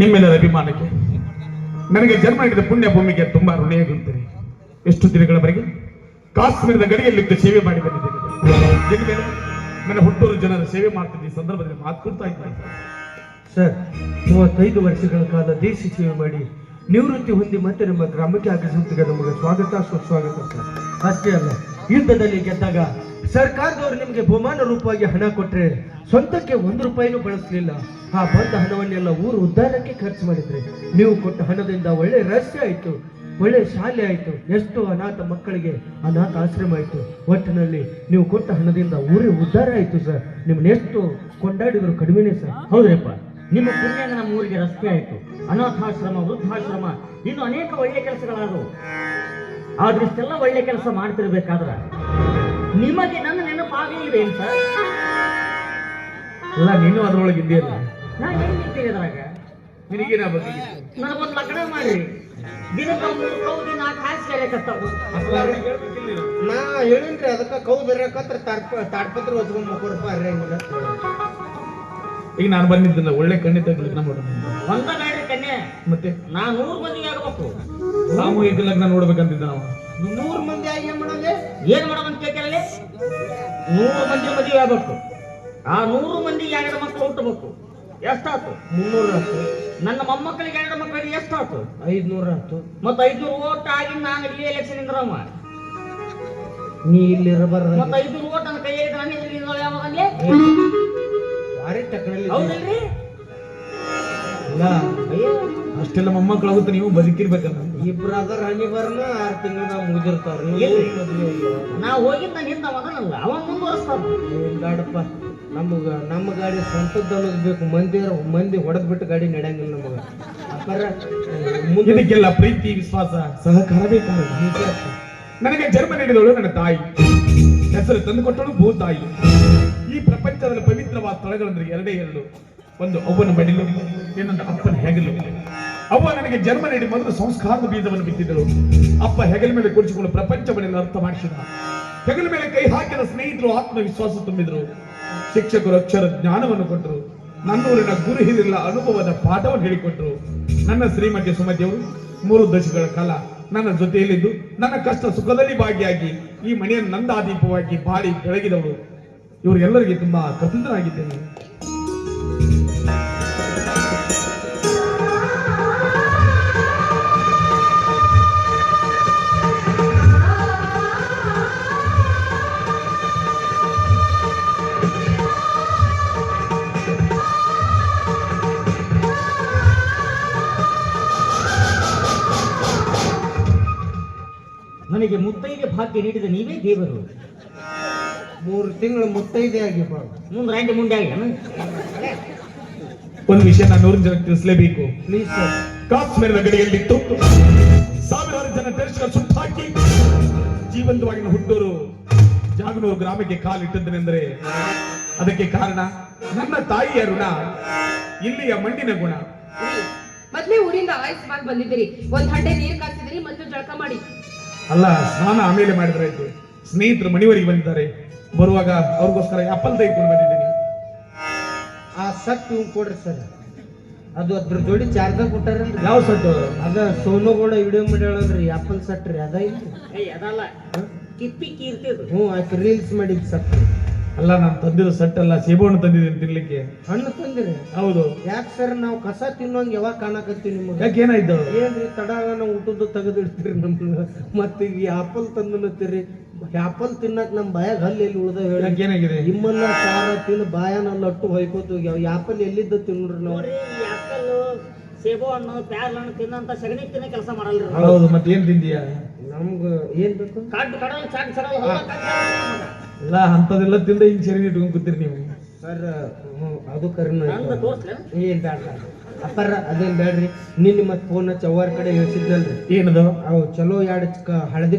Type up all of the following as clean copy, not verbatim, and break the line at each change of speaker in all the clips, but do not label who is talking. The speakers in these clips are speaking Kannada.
ನಿಮ್ಮೆಲ್ಲರ ಅಭಿಮಾನಕ್ಕೆ ನನಗೆ ಜನ್ಮ ನೀಡಿದ ಪುಣ್ಯ ಭೂಮಿಗೆ ತುಂಬಾ ಋಣಿಯಾಗುತ್ತೇನೆ. ಎಷ್ಟು ದಿನಗಳವರೆಗೆ ಕಾಶ್ಮೀರದ ಗಡಿಯಲ್ಲಿದ್ದು ಸೇವೆ ಮಾಡಿ ಬಂದಿದ್ದೇನೆ. ಇನ್ಮೇಲೆ ನನ್ನ ಹುಟ್ಟೂರು ಜನರ ಸೇವೆ ಮಾಡ್ತಿದ್ದ ಈ ಸಂದರ್ಭದಲ್ಲಿ ಮಾತುಕೊಳ್ತಾ ಇದ್ದಾರೆ.
ಸರ್, 35 ವರ್ಷಗಳ ಕಾಲ ದೇಶ ಸೇವೆ ಮಾಡಿ ನಿವೃತ್ತಿ ಹೊಂದಿ ಮತ್ತೆ ನಮ್ಮ ಗ್ರಾಮಕ್ಕೆ ಆಗಮಿಸುತ್ತಿಗೆ ನಮಗೆ ಸ್ವಾಗತ ಸುಸ್ವಾಗತ ಸರ್. ಅಷ್ಟೇ ಅಲ್ಲ, ಯುದ್ಧದಲ್ಲಿ ಗೆದ್ದಾಗ ಸರ್ಕಾರದವರು ನಿಮಗೆ ಬಹುಮಾನ ರೂಪವಾಗಿ ಹಣ ಕೊಟ್ಟರೆ ಸ್ವಂತಕ್ಕೆ 1 ರೂಪಾಯಿನೂ ಬಳಸಲಿಲ್ಲ. ಆ ಬಂದ ಹಣವನ್ನೆಲ್ಲ ಊರು ಉದ್ಧಾರಕ್ಕೆ ಖರ್ಚು ಮಾಡಿದ್ರೆ ನೀವು ಕೊಟ್ಟ ಹಣದಿಂದ ಒಳ್ಳೆ ರಸ್ತೆ ಆಯ್ತು, ಒಳ್ಳೆ ಶಾಲೆ ಆಯ್ತು, ಎಷ್ಟು ಅನಾಥ ಮಕ್ಕಳಿಗೆ ಅನಾಥ ಆಶ್ರಮ ಆಯ್ತು. ಒಟ್ಟಿನಲ್ಲಿ ನೀವು ಕೊಟ್ಟ ಹಣದಿಂದ ಊರೇ ಉದ್ಧಾರ ಆಯ್ತು ಸರ್. ನಿಮ್ಮನ್ನ ಎಷ್ಟು ಕೊಂಡಾಡಿದ್ರು ಕಡಿಮೆನೇ ಸರ್.
ಹೌದ್ರಪ್ಪ, ನಿಮ್ಮ ಪುಣ್ಯಾಗ ನಮ್ಮ ಊರಿಗೆ ರಸ್ತೆ ಆಯ್ತು, ಅನಾಥಾಶ್ರಮ, ವೃದ್ಧಾಶ್ರಮ, ಇನ್ನು ಅನೇಕ ಒಳ್ಳೆ ಕೆಲಸಗಳಾದವು. ಆದ್ರೆ ಇಷ್ಟೆಲ್ಲ ಒಳ್ಳೆ ಕೆಲಸ ಮಾಡ್ತಿರ್ಬೇಕಾದ್ರ ನಿಮಗೆ ನನ್ನ ನೆನಪಾಗಲಿದೆ ಅಂತ
ಅಲ್ಲ, ನೀನು ಅದರೊಳಗೆ ಇದೆಯಲ್ಲ,
ನಾ ಹೆಂಗ್ ನಿಂತೀನಿ ಅದ್ರಾಗ?
ನಿನಗೇನ ಬಗ್ಗೆ
ನನಗೊಂದು ಲಗ್ನ ಮಾಡಿ ದಿನಕ್ಕೆ 3 ಕೌದಿ 4 ಹಾಸಿಗೆ ಹೇಳಕತ್ತಾವು.
ನಾ ಹೇಳಿನ್ರಿ ಅದಕ್ಕೆ ಕೌದಿರಕತ್ರ ತಾಡ್ಪತ್ರ ಹೊಚ್ಕೊಂಡ್ ಮಕ್ಕೊರಪ್ಪ ಅರ್ರಂಗಿಲ್ಲ.
ಈಗ ನಾನು ಬಂದಿದ್ದಲ್ಲ, ಒಳ್ಳೆ ಖಂಡಿತ ಲಗ್ನ ಮಾಡೋಣ.
ಒಂದ ಬೇಡ್ರಿ ಕನ್ಯೆ,
ಮತ್ತೆ
ನಾ 100 ಮಂದಿಗೆ ಆಗಬೇಕು.
ಸಾಮೂಹಿಕ ಲಗ್ನ ನೋಡ್ಬೇಕಂತಿದ್ದ ನಾವು.
100 ಮಂದಿ ಆಗಿ ಏನ್ ಮಾಡೋದು?
ಏನ್ ಮಾಡೋದಂತ ಕೇಳ್ತಾರಲ್ಲಿ? 100 ಮಂದಿ ಮದುವೆ ಆಗ್ಬೇಕು. ಆ 100 ಮಂದಿಗೆ 2 ಮಕ್ಕಳು ಹುಟ್ಟಬೇಕು. ಎಷ್ಟಾಯ್ತು?
300 ಆಯ್ತು.
ನನ್ನ ಮೊಮ್ಮಕ್ಕಳಿಗೆ 2 ಮಕ್ಕಳಿಗೆ ಎಷ್ಟಾಯ್ತು?
500 ಆಯ್ತು.
ಮತ್ತ 500 ಓಟ್ ಆಗಿ ನಾನು ಇಲ್ಲಿ ಎಲೆಕ್ಷನ್ ಇಂದ್ರಮ್ಮ.
ನೀ ಇಲ್ಲಿ ಇರಬಾರ್ದ.
ಮತ್ತ 500 ಓಟ್ ನನ್ನ ಕೈಯಾಗ ನಾನು ಇಲ್ಲಿ ಯಾವಾಗಲೇ
ಭಾರಿ ಟಕ್ಕರಲ್ಲಿ
ಹೌದಲ್ರಿ?
ಅಲ್ಲ, ಅಷ್ಟೆಲ್ಲ ಮೊಮ್ಮಕ್ಕಳಾಗುತ್ತೆ, ನೀವು ಬದುಕಿರ್ಬೇಕಲ್ಲ.
ಇಬ್ಬರಾದ್ರ ಹನಿ ಬರ್ನ 6 ತಿಂಗಳ ಮುಗಿದಿರ್ತಾರ.
ನಾವು ಹೋಗಿದ್ದ ನಿಂದ ಮಗನಲ್ಲ, ಅವ ಮುಂದುವರಿಸ್ತಾನ.
ಗಾಡಪ್ಪ, ನಮ್ಮ ಗಾಡಿ ಸ್ವಂತದ್ದು ಅನ್ನೋದು ಬೇಕು. ಮಂದಿ ಹೊಡೆದ್ ಬಿಟ್ಟು ಗಾಡಿ ನಡೆಯಂಗಿಲ್ಲ ನಮಗ.
ಇದಕ್ಕೆಲ್ಲ ಪ್ರೀತಿ, ವಿಶ್ವಾಸ, ಸಹಕಾರ ಬೇಕಾಗುತ್ತೆ. ನನಗೆ ಜನ್ಮ ನೀಡಿದವಳು ನನ್ನ ತಾಯಿ, ಹೆಸರು ತಂದುಕೊಟ್ಟಳು ಭೂತಾಯಿ. ಈ ಪ್ರಪಂಚದಲ್ಲಿ ಪವಿತ್ರವಾದ ಸ್ಥಳಗಳಂದ್ರೆ 2. ಒಂದು ಅವ್ವನ ಮಡಿಲು, ಇನ್ನೊಂದು ಅಪ್ಪನ ಹೆಗಲು. ಅವ್ವ ನನಗೆ ಜನ್ಮ ನೀಡಿ ಮೊದಲು ಸಂಸ್ಕಾರದ ಬೀಜವನ್ನು ಬಿತ್ತಿದ್ದಳು. ಅಪ್ಪ ಹೆಗಲ ಮೇಲೆ ಕುಡಿಸಿಕೊಂಡು ಪ್ರಪಂಚವನ್ನೆಲ್ಲ ಅರ್ಥ ಮಾಡಿಸಿದ. ಹೆಗಲ ಮೇಲೆ ಕೈ ಹಾಕಿದ ಸ್ನೇಹಿತರು ಆತ್ಮವಿಶ್ವಾಸ ತುಂಬಿದ್ರು. ಶಿಕ್ಷಕರು ಅಕ್ಷರ ಜ್ಞಾನವನ್ನು ಕೊಟ್ಟರು. ನನ್ನೂರಿನ ಗುರು ಹಿರಿಯರ ಅನುಭವದ ಪಾಠವನ್ನು ಹೇಳಿಕೊಟ್ರು. ನನ್ನ ಶ್ರೀಮತಿ ಸುಮತಿಯವರು 3 ದಶಕಗಳ ಕಾಲ ನನ್ನ ಜೊತೆಯಲ್ಲಿದ್ದು ನನ್ನ ಕಷ್ಟ ಸುಖದಲ್ಲಿ ಭಾಗಿಯಾಗಿ ಈ ಮನೆಯನ್ನು ನಂದಾದೀಪವಾಗಿ ಬಾಳಿ ಬೆಳಗಿದವರು. ಇವರಿಗೆಲ್ಲರಿಗೆ ತುಂಬಾ ಕೃತಜ್ಞನಾಗಿದ್ದೇನೆ.
ನನಗೆ ಮುತ್ತೈದೆ ಭಾಗ್ಯ ನೀಡಿದ ನೀವೇ ದೇವರು.
3 ತಿಂಗಳು ಮುತ್ತೈದೆ ಆಗಿ
ಮುಂದೆ ರಂಡಿ ಮುಂದೆ ಆಗಿ
ಒಂದು ವಿಷಯ ನಾನು 100 ಜನಕ್ಕೆ ತಿಳಿಸಲೇಬೇಕು.
Please sir.
ಕಾಶ್ಮೀರದ ಗಡಿಯಲ್ಲಿತ್ತು ಸಾವಿರಾರು ಜನ ದೇಶಗಳ ಸುಟ್ಟಾಕಿ ಜೀವಂತವಾಗಿ ಹುಟ್ಟೂರು ಜಾಗನೂರು ಗ್ರಾಮಕ್ಕೆ ಕಾಲಿಟ್ಟದ್ದನೆಂದರೆ ಅದಕ್ಕೆ ಕಾರಣ ನನ್ನ ತಾಯಿಯ ಋಣ, ಇಲ್ಲಿಯ ಮಣ್ಣಿನ ಗುಣ.
ಮೊದ್ಲೇ ಊರಿಂದ ಆಯಸ್ಮಾನ್ ಬಂದಿದ್ದೀರಿ, 1 ಹಂಡೆ ನೀರು ಕಾಸಿದಿರಿ, ಮತ್ತು ಜಳಕ ಮಾಡಿ.
ಅಲ್ಲ, ಸ್ನಾನ ಆಮೇಲೆ ಮಾಡಿದ್ರಾಯ್ತು. ಸ್ನೇಹಿತರು ಮಣಿವರೆಗೆ ಬಂದಿದ್ದಾರೆ. ಬರುವಾಗ ಅವ್ರಿಗೋಸ್ಕರ ಆಪಲ್ ತೆಗೆದುಕೊಂಡು ಬಂದಿದ್ದೀನಿ.
ಆ ಸಟ್ ಇವ್ ಕೊಡ್ರಿ ಸರ್. ಅದು ಅದ್ರ ಜೋಡಿ ಚಾರ್ಜರ್ ಕೊಟ್ಟಾರಲ್ರಿ.
ಯಾವ ಸಟ್ಟು?
ಅದ ಸೋನುಗೌಡ ವಿಡಿಯೋ ಮಾಡ್ಯಾಳಲ್ರಿ, ಆಪಲ್ ಸಟ್ ರೀ. ಅದ ಇಲ್ರಿ?
ಅದಲ್ಲ, ಕಿಪ್ಪಿ ಕೀರ್ತಿದ್ರು.
ಹ್ಞೂ ಆಯ್ತು, ರೀಲ್ಸ್ ಮಾಡಿದ್ ಸಟ್.
ಅಲ್ಲ, ನಾನು ತಂದಿರೋ ಸಟ್ ಅಲ್ಲ, ಸೇಬಣ್ಣು ತಂದಿದ್ದೀನಿ ತಿನ್ಲಿಕ್ಕೆ.
ಹಣ್ಣು ತಂದಿರಿ?
ಹೌದು.
ಯಾಕೆ ಸರ್ ನಾವು ಕಸ ತಿನ್ನೋಂಗ್ ಯಾವಾಗ ಕಾಣಕತ್ತೀವಿ ನಿಮಗೆ?
ಯಾಕೆ, ಏನಾಯ್ತು?
ಏನ್ರಿ ತಡಾಗ ನಾವು ಊಟದ್ದು ತೆಗೆದಿಡ್ತೀರಿ ನಮ್ಗೆ. ಮತ್ತೆ ಈಗ ಆಪಲ್ ತಂದನತ್ತೀರಿ. ಆಪಲ್ ತಿನ್ನಕ್ ನಮ್ ಬಾಯಾಗ ಹಲ್ಲು ಎಲ್ಲಿ ಉಳ್ದ ಹೇಳಿ?
ಯಾಕೆ, ಏನಾಗಿದೆ?
ನಿಮ್ಮನ್ನ ಸಾರ ತಿಂದು ಬಾಯನ ಲಟ್ಟು ಹೊಯ್ಕೋತ ಹೋಗ್ಯಾವ. ಆಪಲ್ ಎಲ್ಲಿದ್ದ ತಿನ್ರಿ ನಾವು?
ಆಪಲ್, ಸೇಬು ಹಣ್ಣು, ಪ್ಯಾರ್ಲ ಹಣ್ಣು ತಿನ್ನಂತ ಸಗಣಿ ತಿನ್ನ ಕೆಲಸ ಮಾಡಲ್ರಿ.
ಹೌದು, ಮತ್ತೆ ಏನ್ ತಿಂದೀಯ?
ನಮ್ಗ ಏನ್ ಬೇಕು?
ಕಾಡು ಕಡಲ್ ಚಾಟ್ ಸಡಲ್
ಇಲ್ಲ, ಅಂತದೆಲ್ಲ ತಿಂದ ಹಿಂಗ್ ಸರಿ ಇಟ್ಕೊಂಡ್ ಕೂತೀರಿ ನೀವು.
ಸರ್ ಅದು ಕರಿನ
ನಂದು ತೋರ್ಸ್ಲ?
ಏನ್ ಬ್ಯಾಡ್ರ ಅಪ್ಪರ, ಅದೇನ್ ಬ್ಯಾಡ್ರಿ. ನಿನ್ನೆ ಮತ್ತೆ ಫೋನ್ ಹಚ್ಚಿ ಅವ್ರ ಕಡೆ ಹೇಳ್ಸಿದ್ನಲ್ರಿ.
ಏನದು?
ಅವು ಚಲೋ 2 ಹಳದಿ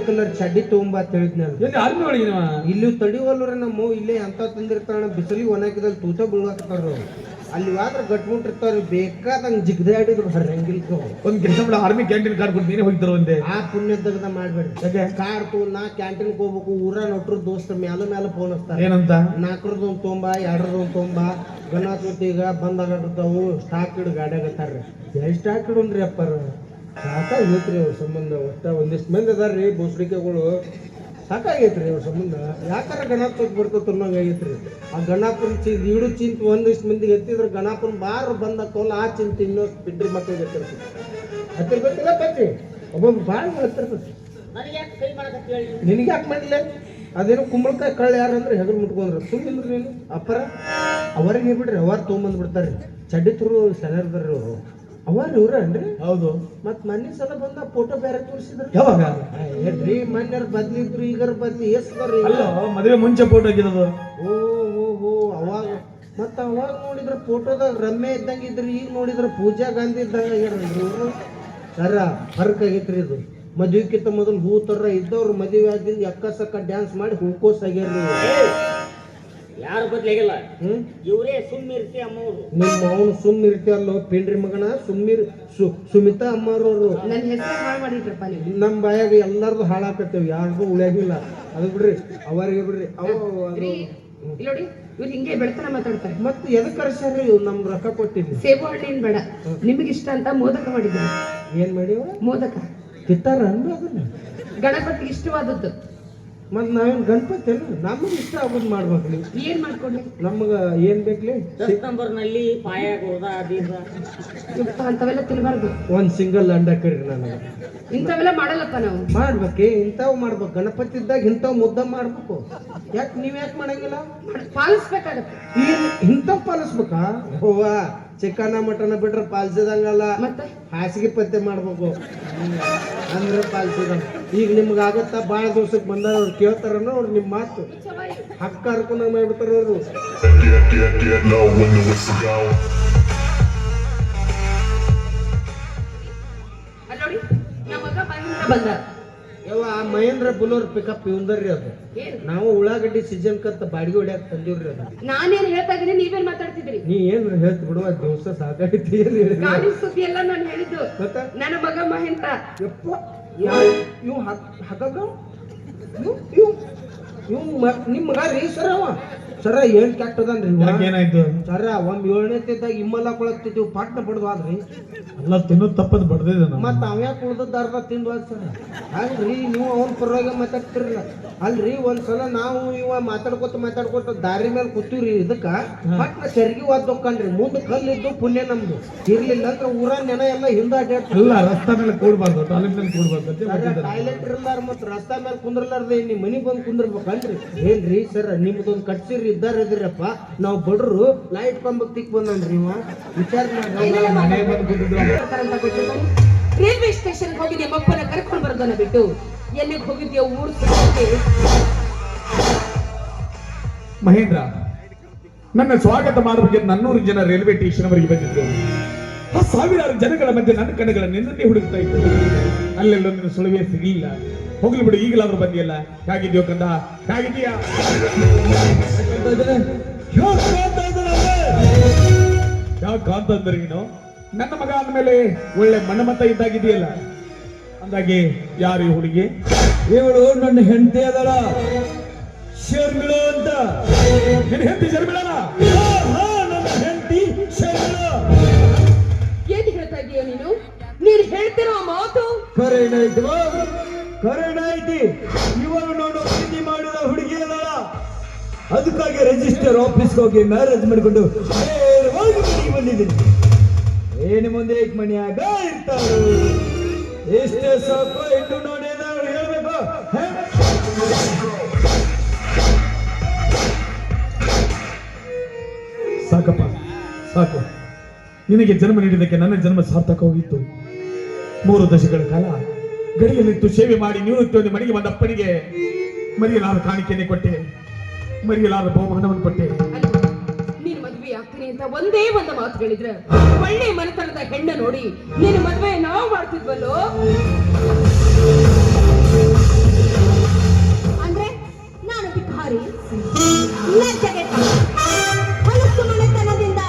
ಕಲರ್ ಚಡ್ಡಿ ತಗೊಂಬ ಅಂತ ಹೇಳಿದ್ನಲ್ರಿ.
ಎಲ್ಲಿ ಆರ್ಮಿ ಒಳಗೆ ನೀವು?
ಇಲ್ಲಿ ತಡಿವಲ್ರಿ ನಮ್ಮ ಇಲ್ಲೇ ಅಂತ ತಂದಿರ್ತಾಳ. ಬಿಸಿಲಿಗೆ ಒಣಕಿದಲ್ಲಿ ತೂತ ಬೀಳಾಕತ್ತಾರ. ಅಲ್ಲಿ ಹೋದ್ರೆ ಗಟ್ಬಿಟ್ಟಿರ್ತಾವ್ರಿ ಬೇಕಾದಂಗೆ ಜಿಗ್ದಾಡಿದ್ರು ಹರಂಗಿಲ್ಕ
ಒಂದ್ ಕೆಲಸ ಮಾಡ ಆರ್ಮಿ ಕ್ಯಾಂಟೀನ್ ಕಾರ್ಡ್ ಕೊಟ್ಟು ನೀನೇ ಹೋಗಿದ್ರು ಒಂದೇ
ಆ ಪುಣ್ಯ ತೆಗ್ದ ಮಾಡ್ಬೇಡಿ ಕಾರ್ ತೂ ನಾ ಕ್ಯಾಂಟೀನ್ಗೆ ಹೋಗ್ಬೇಕು ಊರ ನೊಟ್ರು ದೋಸ್ತ ಮ್ಯಾಲ ಫೋನ್ ಹಚ್ತಾರೆ
ಏನಂತ
4ರದ್ದು ಒಂದು ತೊಂಬ 2ರದ್ದು ಒಂದು ತೊಂಬ ಗಣಾತ್ ಈಗ ಬಂದಾಗತ್ತಾವು ಸ್ಟಾಕ್ ಇಡು ಗಾಡಿಯಾಗತ್ತಾರ್ರಿ ಎಷ್ಟು ಸ್ಟಾಕ್ ಇಡುನ್ರಿ ಅಪ್ಪಾರ ಸಾಕಾಗೈತ್ರಿ ಅವ್ರ ಸಂಬಂಧ ಒಟ್ಟ ಒಂದಿಷ್ಟು ಮಂದಿ ಅದಾರ್ರಿ ಬೋಸಡಿಕೆಗಳು ಸಾಕಾಗೈತ್ರಿ ಅವ್ರ ಸಂಬಂಧ ಯಾಕಾರ ಗಣಾಪುರಕ್ಕೆ ಬರ್ತೈತೆ ಅನ್ನೋಂಗೆ ಆಗೈತ್ರಿ ಆ ಗಣಾಪುರ ಇಡು ಚಿಂತೆ ಒಂದಿಷ್ಟು ಮಂದಿಗೆ ಎತ್ತಿದ್ರೆ ಗಣಾಪುರ ಬಾರ ಬಂದಕ್ಕವಲ್ಲ ಆ ಚಿಂತೆ ಇನ್ನೊಂದು ಬಿಡ್ರಿ ಮಕ್ಕಳಿಗೆ ಎತ್ತಿರ್ತೈತಿ ಹತ್ತಿರ್ಬೇಕಿಲ್ಲ ಕತ್ತಿ ಒಬ್ಬೊಬ್ಬ ಭಾಳ ಹತ್ತಿರ್ತೈತಿ
ನನಗೆ ಯಾಕೆ ಕೈ ಮಾಡಕತ್ತಿ ಹೇಳಿ
ನಿನಗೆ ಯಾಕೆ ಮಾಡಿಲ್ಲ ಅದೇನೋ ಕುಂಬಳಕಾಯಿ ಕಳ್ಳ ಯಾರಂದ್ರೆ ಹೆಗರು ಮುಟ್ಕೊಂಡ್ರು ಸುಮ್ಮನೆ ನೀನು ಅಪ್ಪರ ಅವರಿಗೆ ಬಿಡ್ರಿ ಅವಾರು ತೊಗೊಂಬಂದ್ಬಿಡ್ತಾರೆ ಚಡ್ಡಿ ತುರು ಸೆಲರ್ದಾರ್ರಿ ಅವರು ಅವಾರು ಇವ್ರ ಅನ್ರಿ
ಹೌದು
ಮತ್ ಮೊನ್ನೆ ಸಲ ಬಂದ ಫೋಟೋ ಬೇರೆ ತೋರಿಸಿದ್ರು
ಯಾವಾಗ
ಹೇಳ್ರಿ ಮೊನ್ನೆ ಬದ್ಲಿದ್ರು ಈಗರ ಬದ್ಲಿ ಎಸ್ತಾರ್ರಿ
ಅಲ್ಲ ಮದುವೆ ಮುಂಚೆ ಫೋಟೋ ಹಾಕಿರೋದು
ಓ ಅವಾಗ ಮತ್ತ ಅವಾಗ ನೋಡಿದ್ರ ಫೋಟೋದಾಗ ರಮ್ಯ ಇದ್ದಂಗ ಇದ್ರಿ ಈಗ ನೋಡಿದ್ರ ಪೂಜಾ ಗಾಂಧಿ ಇದ್ದಂಗ ಆಗ್ಯಾರಲ್ರಿ ಇವ್ರು ಸರ ಫರ್ಕ್ ಆಗೈತ್ರಿ ಇದು ಮದುವೆಕ್ಕಿಂತ ಮೊದಲು ಹೂ ತರ ಇದ್ದವ್ರು ಮದುವೆ ಆದಿಂದ ಎಕ್ಕಸಕ್ಕ ಡ್ಯಾನ್ಸ್ ಮಾಡಿ ಹೂಕೋಸ್ ಆಗ್ಯಾರ್ರಿ
ಯಾರು ಬದ್ಲಾಗಿಲ್ಲ ಇವರೇ ಸುಮ್ಮಿರ್ತಿ ಅಮ್ಮವ್ರು
ನಿಮ್ಮ ಅವನು ಸುಮ್ಮ ಇರ್ತೀಯಲ್ಲೋ ಪಿಂಡ್ರಿ ಮಗನ ಸುಮಿತಾ ಅಮ್ಮವ್ರವ್ರು
ನನ್ನ ಹೆಸರು ಹಾಳು ಮಾಡಿದ್ರಪ್ಪ ನೀವು.
ನಮ್ಮ ಬಾಯಾಗ ಎಲ್ಲಾರ್ದು ಹಾಳಾಕತ್ತೇವ್ ಯಾರಿಗೂ ಉಳಿಯಾಗಿಲ್ಲ ಅದು ಬಿಡ್ರಿ ಅವರಿಗೆ ಬಿಡ್ರಿ
ರೀ, ಇಲ್ಲಿ ನೋಡಿ ಇವ್ರು ಹಿಂಗೆ ಬೆಳತನ ಮಾತಾಡ್ತಾರೆ.
ಮತ್ತೆ ಎದಕ್ ಕರ್ಸ್ಯಾರಿ ನಮ್ ರೊಕ್ಕ ಕೊಟ್ಟಿದ್ವಿ
ಸೇಬು ಹಣ್ಣಿನ ಬೇಡ, ನಿಮಗೆ ಇಷ್ಟ ಅಂತ ಮೋದಕ ಮಾಡಿದ್ದೀನಿ.
ಏನ್ ಮಾಡಿವ
ಮೋದಕ
ತಿತ್ತಾರ ಅನ್ರಿ ಅದನ್ನ
ಗಣಪತಿಗೆ ಇಷ್ಟವಾದದ್ದು.
ಮತ್ ನಾವೇನ್ ಗಣಪತಿ ನಮಗ್ ಇಷ್ಟ ಆಗೋದ್ ಮಾಡ್ಬೇಕು ನೀವು
ಏನ್ ಮಾಡ್ಕೊಂಡೆ?
ನಮಗ ಏನ್ ಬೇಕ್ಲಿ
ನಂಬರ್ನಲ್ಲಿ ಪಾಯಾಗ ಹೋದ ಅದೀಗ
ಅಂತವೆಲ್ಲ ತಿನ್ಬಾರ್ದು.
ಒಂದ್ ಸಿಂಗಲ್ ಅಂಡ ಕರಿ ನನಗ
ಇಂಥವೆಲ್ಲ ಮಾಡಲ್ಲಪ್ಪ ನಾವು.
ಮಾಡ್ಬೇಕೆ ಇಂಥವ್ ಮಾಡ್ಬೇಕು ಗಣಪತಿ ಇದ್ದಾಗ ಇಂಥವ್ ಮುದ್ದ ಮಾಡ್ಬೇಕು ಯಾಕೆ ನೀವ್ ಯಾಕೆ ಮಾಡಂಗಿಲ್ಲ
ಪಾಲಿಸ್ಬೇಕಾಗತ್ತೆ.
ಇಂಥವ್ ಪಾಲಿಸ್ಬೇಕಾ ಹೋವ ಚಿಕನ ಮಟನ ಬಿಟ್ರೆ ಪಾಲಿಸಿದಂಗಲ್ಲ
ಮತ್ತೆ
ಹಾಸಿಗೆ ಪತ್ತೆ ಮಾಡ್ಬೇಕು ಅಂದ್ರೆ ಪಾಲಿಸಿದಂಗ ಈಗ ನಿಮ್ಗೆ ಆಗತ್ತಾ ಭಾಳ ದಿವ್ಸಕ್ಕೆ ಬಂದಾರ ಅವ್ರು ಕೇಳ್ತಾರನ್ನ ಅವ್ರು ನಿಮ್ಮ ಮಾತು ಹಕ್ಕ ಹರ್ಕೊಂಡ ಮಾಡ್ಬಿಡ್ತಾರ ಅವರು
ನೋಡಿ ನಮ್ಮ ಮಗ ಮಹೇಂದ್ರ ಬಂದ.
ಯಾವ ಆ ಮಹೇಂದ್ರ ಬುಲೋರ್ ಪಿಕಪ್ ಇವಂದರ್ರಿ ಅದು
ಏನು?
ನಾವು ಉಳ್ಳಾಗಡ್ಡಿ ಸೀಸನ್ ಕತ್ತ ಬಾಡಿಗೆ ಹೊಡ್ಯಾಕ ತಂದಿವ್ರಿ ಅದು
ನಾನೇನ್ ಹೇಳ್ತಾ ಇದೀನಿ, ನೀವೇನ್ ಮಾತಾಡ್ತಿದ್ರಿ?
ನೀ ಏನ್ ಹೇಳ್ತ ಬಿಡುವ ದಿವಸ ಸಾಕಾಗೈತಿ ಏನ್ ಹೇಳಿದ್ರಿ
ಗಾಳಿ ಸುದ್ದಿ ಎಲ್ಲ ನಾನು ಹೇಳಿದ್ದು.
ಮತ್ತ
ನನ್ನ ಮಗ ಮಹೇಂದ್ರ.
ಯಪ್ಪ ಇವ್ ಹಗ್ಗ ನಿಮ್ ಮಗ ರೀ ಸರ ಅವ ಸರ ಏನ್ ಕೆಟ್ಟದನ್ರಿ
ಏನಾಯ್ತು
ಸರ ಒಂದ್ 7ನೇತಿದ್ದಾಗ ಇಮ್ಮಲ್ಲ ಕೊಳಕ್ತಿದ್ವಿ ಪಾಟ್ನ ಬಡ್ದು ಆದ್ರಿ
ಎಲ್ಲ ತಿನ್ನೋದು ತಪ್ಪದ್ ಬಡ್ದಿದೆ
ಮತ್ತ ಅವ್ಯಾಕ ಉಳ್ದದ್ದು ಅರ್ಧ ತಿಂದು ಸರ್ ಅಲ್ರಿ ನೀವು ಅವನ್ ಪರವಾಗಿ ಮಾತಾಡ್ತಿರಲ್ಲ ಅಲ್ರಿ ಒಂದ್ಸಲ ನಾವು ಇವ ಮಾತಾಡ್ಕೊತ ದಾರಿ ಮೇಲೆ ಕೂತೀವ್ರಿ ಇದಕ್ಕ ಪಟ್ನ ಸೆರ್ಗಿ ಒದ್ದೊಕ್ಕನ್ರಿ ಮುಂದ್ ಕಲ್ಲಿದ್ದು ಪುಣ್ಯ ನಮ್ದು ಇರ್ಲಿಲ್ಲ ಅಂದ್ರೆ ಊರ ನೆನ ಎಲ್ಲ ಹಿಂದ
ಅಲ್ಲ ರಸ್ತೆ ಮೇಲೆ ಕೂಡ್ಬಾರ್ದು ಟಾಯ್ಲೆಟ್ ಮೇಲೆ ಕೂಡ್ಬಾರ್ದು
ಟಾಯ್ಲೆಟ್ ಇರಲಾರ ಮತ್ ರಸ್ತಾ ಮೇಲೆ ಕುಂದ್ರಲಾರ್ದೆ ನಿಮ್ ಮನಿಗ್ ಬಂದ್ ಕುಂದ್ರಬೇಕನ್ರಿ ಏನ್ರಿ ಸರ್ ನಿಮ್ದೊಂದ್ ಕಟ್ಸಿರಿ ಇದ್ದಾರಪ್ಪ ನಾವು ಬಡ್ರು ಲೈಟ್ ಕಂಬಕ್ ತಿಕ್ ಬಂದನ್ರಿ ಇವ ವಿಚಾರ
ರೈಲ್ವೆ ಸ್ಟೇಷನ್ ಹೋಗಿ ನಿಮ್ಮಪ್ಪನ ಕರ್ಕೊಂಡು ಬರೋದನ್ನ ಬಿಟ್ಟು ಎಲ್ಲಿಗೆ ಹೋಗಿದ್ಯೋ ಊರ್ ಸುತ್ತಕ್ಕೆ.
ಮಹೇಂದ್ರ, ನನ್ನ ಸ್ವಾಗತ ಮಾಡಬೇಕು 400 ಜನ ರೈಲ್ವೆ ಸ್ಟೇಷನ್ ವರೆಗೆ ಬಂದಿದ್ದರು. ಆ ಸಾವಿರಾರು ಜನಗಳ ಮಧ್ಯೆ ನನ್ನ ಕಣ್ಣುಗಳ ನಿನ್ನನ್ನೇ ಹುಡುಕ್ತಾ ಇತ್ತು. ಅಲ್ಲೆಲ್ಲೊಂದಿನ ಸುಳಿವೆ ಸಿಗಲಿಲ್ಲ. ಹೋಗ್ಲಿ ಬಿಡು, ಈಗಲಾದ್ರೂ ಬಂದಿಯಲ್ಲ. ಹೇಗಿದ್ಯೋ ಕಂದ, ಹೇಗಿದ್ಯಾ? ಯಾಕಂತ ಅಂದ್ರೆ ನೀನು ನನ್ನ ಮಗ ಅಂದ್ಮೇಲೆ ಒಳ್ಳೆ ಮಣ್ಣಮತ ಇದ್ದಾಗಿದೆಯಲ್ಲ. ಅಂದಾಗೆ ಯಾರು ಈ ಹುಡುಗಿ?
ಇವಳು ನನ್ನ ಹೆಂಡತಿ ಅದಳ ಶರ್ಮಿಳ ಅಂತ.
ನಿನ್ನ ಹೆಂಡತಿ ಶರ್ಮಿಳನ?
ನನ್ನ ಹೆಂಡತಿ ಶರ್ಮಿಳ.
ಏನ್ ಹೇಳ್ತಾ ಇದೀಯ ನೀನು? ನೀನ್ ಹೇಳ್ತಿರೋ ಮಾತು
ಕರೆನೈತಿ ಇವಳು ನೋಡು ಪ್ರೀತಿ ಮಾಡಿದ ಹುಡುಗಿ ಅದಳ. ಅದಕ್ಕಾಗಿ ರಿಜಿಸ್ಟರ್ ಆಫೀಸ್ಗೆ ಹೋಗಿ ಮ್ಯಾರೇಜ್ ಮಾಡಿಕೊಂಡು ನೇರವಾಗಿ ಮನೆಗೆ ಬಂದಿದ್ದೀನಿ. ಏನು ಮುಂದೆ ಮನೆಯಾಗ ಇರ್ತಾಳು. ಎಷ್ಟೇ ಸಾಕು ಹೆಣ್ಣು ನೋಡಿ ಹೇಳ್ಬೇಕು.
ಸಾಕಪ್ಪ ಸಾಕು. ನಿನಗೆ ಜನ್ಮ ನೀಡಿದ್ದಕ್ಕೆ ನನ್ನ ಜನ್ಮ ಸಾರ್ಥಕ ಹೋಗಿತ್ತು. 3 ದಶಕಗಳ ಕಾಲ ಗಡಿಯಲ್ಲಿತ್ತು ಸೇವೆ ಮಾಡಿ ನಿವೃತ್ತಿ ಮನೆಗೆ ಬಂದ ಅಪ್ಪನಿಗೆ ಮರೆಯಲಾದ ಕಾಣಿಕೆಯನ್ನೇ ಕೊಟ್ಟೆ, ಮರೆಯಲಾದ ಬಹುಮಾನವನ್ನು ಕೊಟ್ಟೆ.
ನೀನು ಮದ್ವೆ ಆಗ್ತೀನಿ ಅಂತ ಒಂದೇ ಒಂದು ಮಾತು ಹೇಳಿದ್ರೆ ಒಳ್ಳೆ ಮನೆತನದ ಹೆಣ್ಣ ನೋಡಿ ನೀನು ಮದ್ವೆ ನಾವು ಮಾಡ್ತಿದ್ವಲ್ಲೋ.
ಅಂದ್ರೆ ನಾನು ಭಿಕಾರಿ ಹೊಲಸು ಮನೆತನದಿಂದ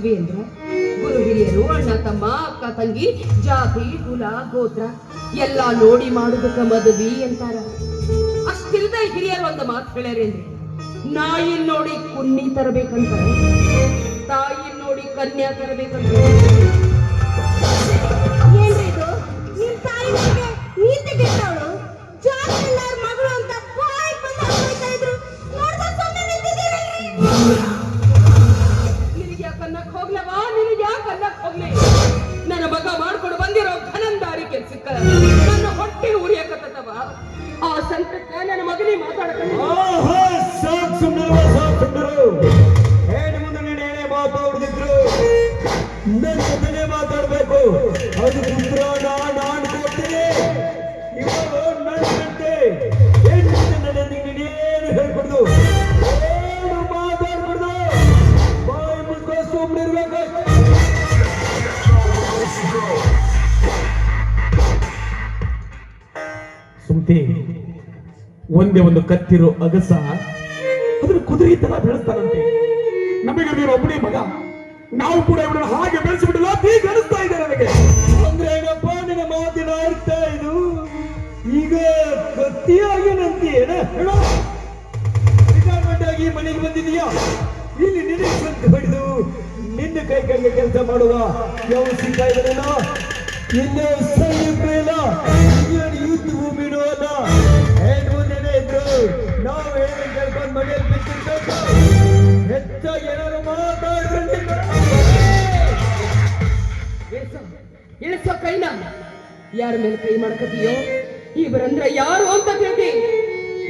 ಮದುವೆ ಅಂದ್ರೆ ಗುರು ಹಿರಿಯರು, ಅಣ್ಣ ತಮ್ಮ, ಅಕ್ಕ ತಂಗಿ, ಜಾತಿ ಕುಲ ಗೋತ್ರ ಎಲ್ಲಾ ನೋಡಿ ಮಾಡುದಕ್ಕ ಮದುವೆ ಅಂತಾರ. ಅಷ್ಟಿಲ್ದ ಹಿರಿಯರು ಒಂದು ಮಾತು ಹೇಳ್ಯಾರೇನ್ರಿ, ನಾಯಿ ನೋಡಿ ಕುನ್ನಿ ತರಬೇಕಂತ, ತಾಯಿ ನೋಡಿ ಕನ್ಯಾ ತರಬೇಕಂತ.
ಏನ್ರಿ ಇದು? ನಿಮ್ ತಾಯಿ ನನಗೆ ನೀತಿ ಗೆಟ್ಟವಳು, ಜಾತಿ ಇಲ್ಲಾರ ಮಗಳು ಅಂತ ಬಾಯಿ ಬಂದು ಹಾಕ್ತಾ ಇದ್ರು. ನೋಡ್ದ ಸುಮ್ಮನೆ ನಿಂತಿದ್ದೀರಲ್ರಿ.
ನಿನಗೆ ಯಾಕೆ ಅನ್ನಕ್ ಹೋಗ್ಲವಾ? ನಿನಗೆ ಯಾಕೆ ಅನ್ನಕ್ ಹೋಗ್ಲಿ? ನನ್ನ ಮಗ ಮಾಡ್ಕೊಂಡು ಬಂದಿರೋ ಘನಂದಾರಿ ಕೆಲ್ಸಕ್ಕ ನನ್ನ ಹೊಟ್ಟೆ ಉರಿಯಕತ್ತವ. ಆ ಸಂಕಟ ನನ್ನ ಮಗನೇ ಮಾತಾಡಕಲ್ಲ.
ಹೇಳಿ ಮುಂದೆ ನೀನು ಏನೇ ಮಾತಾಡುದಿದ್ರು ನನ್ನ ಜೊತೆನೆ ಮಾತಾಡ್ಬೇಕು. ಅದು ಪುತ್ರ ನಾನು ಕೊಡ್ತೀನಿ, ಇವರು ನನ್ನಂತೆ ನೀನೇನು ಹೇಳ್ಕೊಡ್ದು, ಏನು ಮಾತಾಡ್ಕೊಡ್ದು, ಬಾಯಿ ಮುಚ್ಕೊಂಡು ಸುಮ್ಮನಿರ್ಬೇಕು.
ಸುಮ್ತಿ ಒಂದೇ ಒಂದು ಕತ್ತಿರೋ ಅಗಸ ಅದ್ರ ಕುದುರೆ ತರ ಬೆಳೆಸ್ತಾರಂತೆ. ನಮಗೆ ನೀನು ಒಬ್ಬನೇ ಮಗ, ನಾವು ಕೂಡ ಇವರನ್ನು ಹಾಗೆ ಬೆಳೆಸಿಬಿಡಲ್ಲ ಹೀಗೆ ಅನಿಸ್ತಾ ಇದೆ ನನಗೆ.
ಅಂದ್ರೆ ಏನಪ್ಪ ನಿನ್ನ ಮಾತಿನ ಅರ್ಥ ಇದು? ಈಗ ಕತ್ತಿಯಾಗಿ ನಂತೀಯೇನ? ರಿಟೈರ್ಮೆಂಟ್ ಆಗಿ ಮನೆಗೆ ಬಂದಿದೀಯಾ? ಇಲ್ಲಿ ನಿನಗೆ ಸ್ವಂತ ಹೊಡೆದು ನಿನ್ನ ಕೈ ಕೈಗೆ ಕೆಲಸ ಮಾಡುವ ಯಾವ ಸಿಗ್ತಾ ಇದ್ದಾನೇನೋ? ಇನ್ನು ಸೈನಿಕ ಇಲ್ಲ, ಯುದ್ಧ ಭೂಮಿನೂ ಅಲ್ಲ. ಹೆಣ್ಣು ಮುಂದೆನೇ ಇದ್ರು ನಾವು ಹೇಳಿ ಕೇಳ್ಕೊಂಡು ಮನೆಯಲ್ಲಿ ಬಿಟ್ಟಿರ್ಬೇಕು. ಹೆಚ್ಚಾಗಿ ಏನಾದ್ರು ಮಾತಾಡಿದ್ರೆ
ಇಳಿಸೋ ಕೈನ. ಯಾರ ಮೇಲೆ ಕೈ ಮಾಡ್ಕತೀಯೋ? ಇವರಂದ್ರ ಯಾರು ಅಂತ ತಿಳ್ದಿ?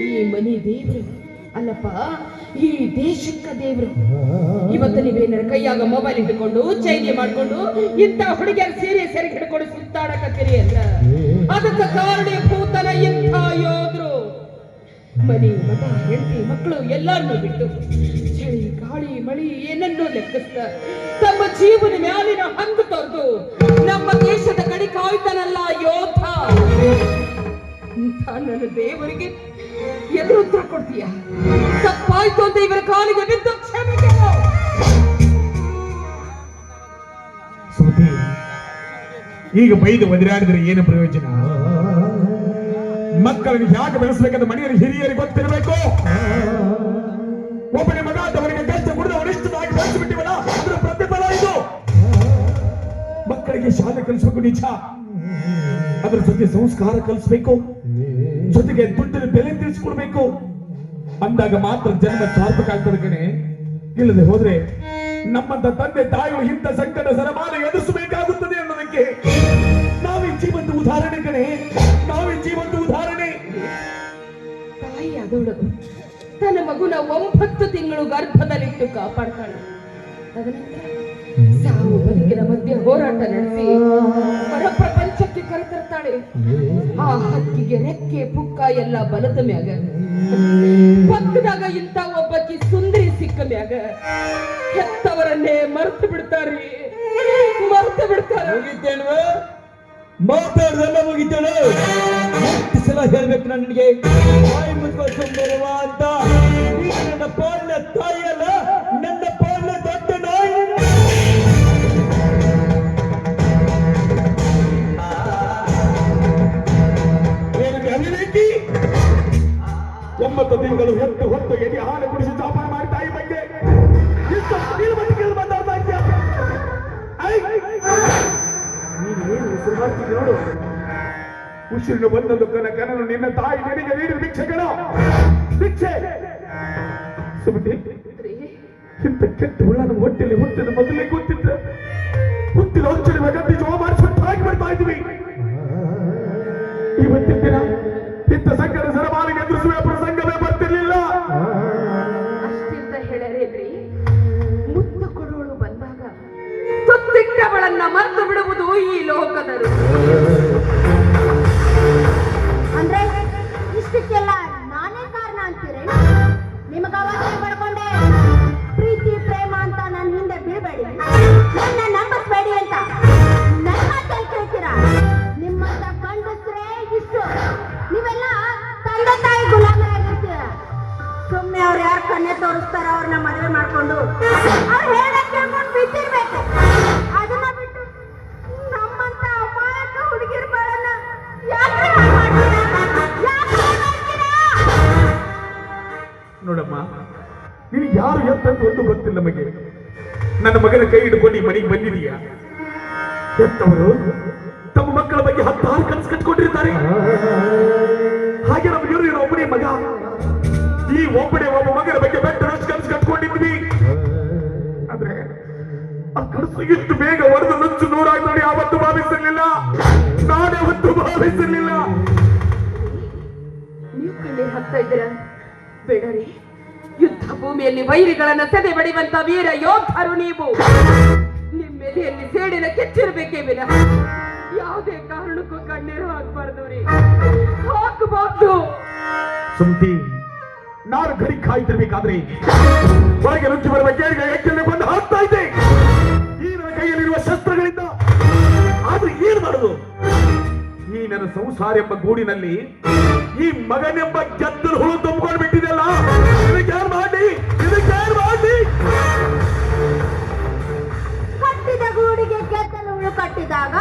ಈ ಮನಿ ದೇವ್ರು ಅಲ್ಲಪ್ಪ, ಈ ದೇಶಕ್ಕ ದೇವ್ರು. ಇವತ್ತು ನೀವೇನಾರ ಕೈಯಾಗ ಮೊಬೈಲ್ ಹಿಡ್ಕೊಂಡು ಚೈನಿ ಮಾಡ್ಕೊಂಡು ಇಂಥ ಹುಡುಗಿಯರ ಸೀರೆ ಸೆರೆಗೆ ಹಿಡ್ಕೊಂಡು ಸುತ್ತಾಡಕತ್ತೀರಿ ಅಂದ್ರ ಅದಕ್ಕೆ ಕಾರಣೀಭೂತನ ಇಂಥ ಯೋಧರು. ಮನಿ ಮಠ ಹೆಂಡತಿ ಮಕ್ಕಳು ಎಲ್ಲಾರನ್ನೂ ಬಿಟ್ಟು ಚಳಿ ಗಾಳಿ ಮಳಿ ಏನನ್ನೂ ಲೆಕ್ಕಿಸ್ತ ತಮ್ಮ ಜೀವನ ಮ್ಯಾಲಿನ ಹಂಗು ತೊರೆದು ನಮ್ಮ ದೇಶದ ಕಡೆ ಕಾಯ್ತಾನಲ್ಲ ಯೋಧ. ಇಂಥ ನನ್ನ ದೇವರಿಗೆ ಎದುರುತ್ತರ ಕೊಡ್ತೀಯ? ತಪ್ಪಾಯ್ತು ಅಂತ ಇವರ ಕಾಲಿಗೆ ಬಿದ್ದು ಕ್ಷಮೆ ಕೇಳು.
ಸುಮತಿ, ಈಗ ಬೈದು ಒದರಾಡಿದ್ರೆ ಏನು ಪ್ರಯೋಜನ? ಮಕ್ಕಳನ್ನು ಹೇಗೆ ಬೆಳೆಸಬೇಕಂತ ಮನೆಯಲ್ಲಿ ಹಿರಿಯರಿಗೆ ಗೊತ್ತಿರಬೇಕು. ಒಬ್ಬನೇ ಮಗ ಅವರಿಗೆ ಕಷ್ಟ ಕುಡಿದು ಅವನಿಷ್ಟವಾಗಿ ಬೆಳೆಸಿಬಿಟ್ಟಿವಲ್ಲ, ಅದರ ಪ್ರತಿಫಲ ಇದು. ಮಕ್ಕಳಿಗೆ ಶಾಲೆ ಕಲಿಸಬೇಕು ನಿಜ, ಅದರ ಜೊತೆ ಸಂಸ್ಕಾರ ಕಲಿಸಬೇಕು, ಜೊತೆಗೆ ದುಡ್ಡಿನ ಬೆಲೆ ತಿಳಿಸ್ಕೊಡ್ಬೇಕು. ಅಂದಾಗ ಮಾತ್ರ ಜನ್ಮ ಸಾರ್ಥಕ ಆಗ್ತದೆ ಕಣೆ. ಇಲ್ಲದೆ ಹೋದ್ರೆ ನಮ್ಮಂತ ತಂದೆ ತಾಯಿಗಳು ಇಂಥ ಸಂಕಟ ಸರಮಾನ ಎದುರಿಸಬೇಕಾಗುತ್ತದೆ ಅನ್ನೋದಕ್ಕೆ ನಾವೇ ಜೀವಂತ ಉದಾಹರಣೆ ಕಣೆ, ನಾವೇ ಜೀವಂತ ಉದಾಹರಣೆ.
ತಾಯಿ ಆದವಳು ತನ್ನ ಮಗುನ 9 ತಿಂಗಳು ಗರ್ಭದಲ್ಲಿಟ್ಟು ಕಾಪಾಡ್ತಾಳೆ. ತದನಂತರ ಸಾವು ಬದುಕಿನ ಮಧ್ಯೆ ಹೋರಾಟ ನಡೆಸಿ ಹೊರ ಪ್ರಪಂಚಕ್ಕೆ ಕರೆತರ್ತಾಳೆ. ಆ ಹಕ್ಕಿಗೆ ರೆಕ್ಕೆ ಪುಕ್ಕ ಎಲ್ಲ ಬಲದ ಮ್ಯಾಗ ಪಕ್ಕದಾಗ ಇಂಥ ಒಬ್ಬಕಿ ಸುಂದರಿ ಸಿಕ್ಕ ಮ್ಯಾಗ ಹೆತ್ತವರನ್ನೇ ಮರ್ತು ಬಿಡ್ತಾರಿ, ಮರ್ತು ಬಿಡ್ತಾರೆ.
ಮಾತಾಡ್ದಲ್ಲ ಮುಗಿತೇಳು. ಎಷ್ಟು ಸಲ ಹೇಳ್ಬೇಕು ನನಗೆ ಬಾಯಿ ಮುಚ್ಕೊಂಡು ಸುಮ್ಮನಿರುವ ಅಂತ? ನೀನು ನನ್ನ ಪಾಲಿನ ತಾಯಿ ಅಲ್ಲ, ನನ್ನ ಪಾಲಿನ ದೊಡ್ಡ ನಾಯಿ.
ಅವಿವೇಕಿ 9 ತಿಂಗಳು ಹೊತ್ತು ಹೊತ್ತು ಎದೆ ಹಾಲು ಕುಡಿಸಿ ಜಾಪಾನ ಮಾಡಿ ತಾಯಿ ಬಗ್ಗೆ ಮಾತಾಡ್ತಾ ಇದ್ಯಾ? ನೀನೇನು ಉಸಿರು ಮಾಡ್ತಿದ್ದೆ ನೋಡು. ಉಸಿರಿನ ಬಂದದ್ದು ಕನನು ನಿನ್ನ ತಾಯಿ ನಿನಗೆ ನೀಡಿದ ಭಿಕ್ಷೆಗಳು ಭಿಕ್ಷೆ. ಸುಮತಿ, ಇಂಥ ಕೆಟ್ಟ ಹುಳ ನಮ್ಮ ಹೊಟ್ಟೆಯಲ್ಲಿ ಹುಟ್ಟಿದ ಮೊದಲೇ ಗೊತ್ತಿದ್ದ ಹುಟ್ಟಿದ ಹೊಂಚಲಿ ಗದ್ದೆ ಜೋಗ ಮಾಡಿಸ್ಬಿಟ್ಟು ಹಾಕಿ ಬಿಡ್ತಾ ಇದ್ವಿ. ಇವತ್ತಿನ ದಿನ ಇಂಥ ಸಂಕಟ ಸರಮಾಲಿಗೆ ಎದುರಿಸುವ ಪ್ರಸಂಗವೇ ಬರ್ತಿರ್ಲಿಲ್ಲ.
ಅಷ್ಟಿಂದ ಹೇಳರೇನ್ರಿ, ಮುತ್ತು ಕೊಡೋಳು ಬಂದಾಗ ತುತ್ತಿಟ್ಟವಳನ್ನ ಮರೆತು ಬಿಡುವುದು ಈ ಲೋಕದರು.
ಅಂದ್ರೆ ಇಷ್ಟಕ್ಕೆಲ್ಲ ನಾನೇ ಕಾರಣ ಅಂತೀರಿ? ನಿಮಗ ಅವತ್ತೇ ಪಡ್ಕೊಂಡೆ ಪ್ರೀತಿ ಪ್ರೇಮ ಅಂತ ನನ್ನ ಹಿಂದೆ ಬೀಳ್ಬೇಡಿ, ನನ್ನ ನಂಬಿಸ್ಬೇಡಿ ಅಂತ ನನ್ನ ಮಾತಲ್ಲಿ ಕೇಳ್ತೀರಾ? ನಿಮ್ಮಂತ ಗಂಡಸ್ರೇ ಇಷ್ಟು, ನೀವೆಲ್ಲ ತಂದೆ ತಾಯಿ ಗುಲಾಮರಾಗಿರ್ತೀರ. ಸುಮ್ಮನೆ ಅವ್ರು ಯಾರು ಕನ್ನೆ ತೋರಿಸ್ತಾರ ಅವ್ರನ್ನ ಮದುವೆ ಮಾಡ್ಕೊಂಡು ಅವ್ರು ಹೇಳಕ್ ಕೇಳ್ಕೊಂಡು ಬಿಟ್ಟಿರ್ಬೇಕು.
ನನ್ನ ಮಗನ ಕೈ ಹಿಡ್ಕೊಂಡು ಈ ಮನೆಗೆ ಬಂದಿದೀಯಾ? ಹೆತ್ತವರು ತಮ್ಮ ಮಕ್ಕಳ ಬಗ್ಗೆ 16 ಕನಸು ಕಟ್ಕೊಂಡಿರ್ತಾರೆ. ಹಾಗೆ ನಮ್ಮ ಇವರು ಒಬ್ಬನೇ ಮಗ. ಈ ಒಬ್ಬನೇ ಒಬ್ಬ ಮಗನ ಬಗ್ಗೆ ಬೆಟ್ಟದಷ್ಟು ಕನಸು ಕಟ್ಕೊಂಡಿದ್ವಿ. ಆದ್ರೆ ಆ ಕನಸು ಇಷ್ಟು ಬೇಗ ಹೊಡೆದು ನುಚ್ಚು ನೂರಾಗಿ ನೋಡಿ ಯಾವತ್ತು ಭಾವಿಸಿರ್ಲಿಲ್ಲ. ನಾನ್ಯಾವತ್ತು ಭಾವಿಸಿರ್ಲಿಲ್ಲ.
ನೀವು ಕಣ್ಣೀರ್ ಹಾಕ್ತಾ ಇದ್ದೀರಾ? ಬೇಡರಿ, ಯುದ್ಧ ಭೂಮಿಯಲ್ಲಿ ವೈರಿಗಳನ್ನ ಸದೆ ಬಡಿಯುವಂತ ವೀರ ಯೋಧರು ನೀವು. ನಿಮ್ಮೆಲೆಯಲ್ಲಿ ಸೇಡಿನ ಕೆಚ್ಚಿರಬೇಕೇ ವಿನ ಯಾವುದೇ ಕಾರಣಕ್ಕೂ ಕಣ್ಣೀರು ಹಾಕಬಾರ್ದು ರೀ, ಹಾಕಬಾರ್ದು.
ಸುಮ್ತಿ, ನಾನು ಗಡಿ ಕಾಯ್ತಿರ್ಬೇಕಾದ್ರೆ ಹೊರಗೆ ನುಚ್ಚಿ ಬರುವ ಕೇಳಿಗೆ ಬಂದು ಹಾಕ್ತಾ ಇದ್ದೆ ಈ ನನ್ನ ಕೈಯಲ್ಲಿರುವ ಶಸ್ತ್ರಗಳಿಂದ. ಆದ್ರೆ ಏನ್ ಮಾಡುದು? ಈ ನನ್ನ ಸಂಸಾರ ಎಂಬ ಗೂಡಿನಲ್ಲಿ ಈ ಮಗನೆಂಬ ಗೆದ್ದಲು ಹುಳು ತುಂಬಿಕೊಂಡು ಬಿಟ್ಟಿದೆಲ್ಲ. ಇದಕ್ಕೆ ಮಾಡಿ
ಕಟ್ಟಿದ ಗೂಡಿಗೆ ಗೆದ್ದಲು ಹುಳು ಕಟ್ಟಿದಾಗ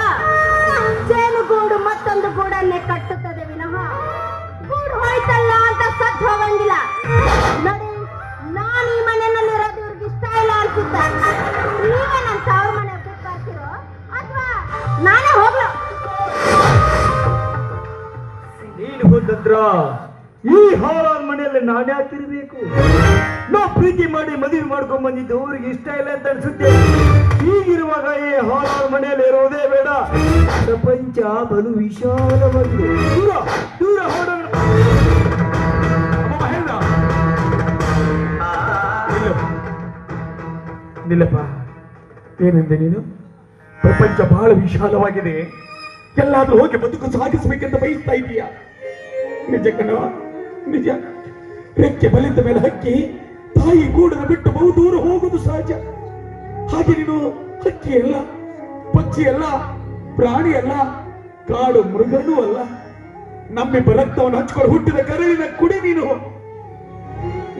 ಜೇನುಗೂಡು ಮತ್ತೊಂದು ಗೂಡನ್ನೇ ಕಟ್ಟುತ್ತದೆ ವಿನಃ ಗೂಡು ಹೋಯ್ತಲ್ಲ ಅಂತ ಸತ್ತು ಹೋಗಂಗಿಲ್ಲ. ನೋಡಿ, ನಾನು ಈ ಮನೆಯಲ್ಲಿರೋದು ಇವ್ರಿಗೆ ಇಷ್ಟ ಇಲ್ಲ ಅನ್ಸುತ್ತೆ. ನೀವೇ ನನ್ನ ತವ್ರ ಮನೆ ಬಿಟ್ಟು ಬರ್ತಿರೋ ಅಥವಾ ನಾನೇ ಹೋಗ್ಲೋ?
ನೀನು ಹೋದಂದ್ರ ಈ ಹಾಳಾದ ಮನೆಯಲ್ಲಿ ನಾನೇ ಹಾಕಿರ್ಬೇಕು. ನಾ ಪ್ರೀತಿ ಮಾಡಿ ಮದುವೆ ಮಾಡ್ಕೊಂಡ್ ಬಂದಿದ್ದು ಅವ್ರಿಗೆ ಇಷ್ಟ ಇಲ್ಲ ಅಂತ ಅನ್ಸುತ್ತೆ. ಹೀಗಿರುವಾಗ ಈ ಹಾಳಾದ ಮನೆಯಲ್ಲಿ ಇರೋದೇ ಬೇಡ. ಪ್ರಪಂಚ ಬಲು ವಿಶಾಲವಾಗಿದೆ. ದೂರ ದೂರ ಹೊರಡೋಣ.
ನಿಲ್ಲಪ್ಪ, ಏನಂದೆ ನೀನು? ಪ್ರಪಂಚ ಬಹಳ ವಿಶಾಲವಾಗಿದೆ, ಎಲ್ಲಾದ್ರೂ ಹೋಗಿ ಬದುಕು ಸಾಗಿಸಬೇಕಂತ ಬಯಸ್ತಾ ಇದೀಯಾ? ನಿಜ ಕಣವ, ನಿಜ. ರೆಕ್ಕೆ ಬಲಿತ ಮೇಲೆ ಹಕ್ಕಿ ತಾಯಿ ಗೂಡನ್ನು ಬಿಟ್ಟು ಬಹು ದೂರ ಹೋಗುವುದು ಸಹಜ. ಹಾಗೆ ನೀನು ಹಕ್ಕಿ ಅಲ್ಲ, ಪಕ್ಷಿ ಅಲ್ಲ, ಪ್ರಾಣಿ ಅಲ್ಲ, ಕಾಡು ಮೃಗನೂ ಅಲ್ಲ. ನಮ್ಮಿಬ್ಬ ರಕ್ತವನ್ನು ಹಚ್ಕೊಂಡು ಹುಟ್ಟಿದ ಕರಳಿನ ಕುಡಿ ನೀನು.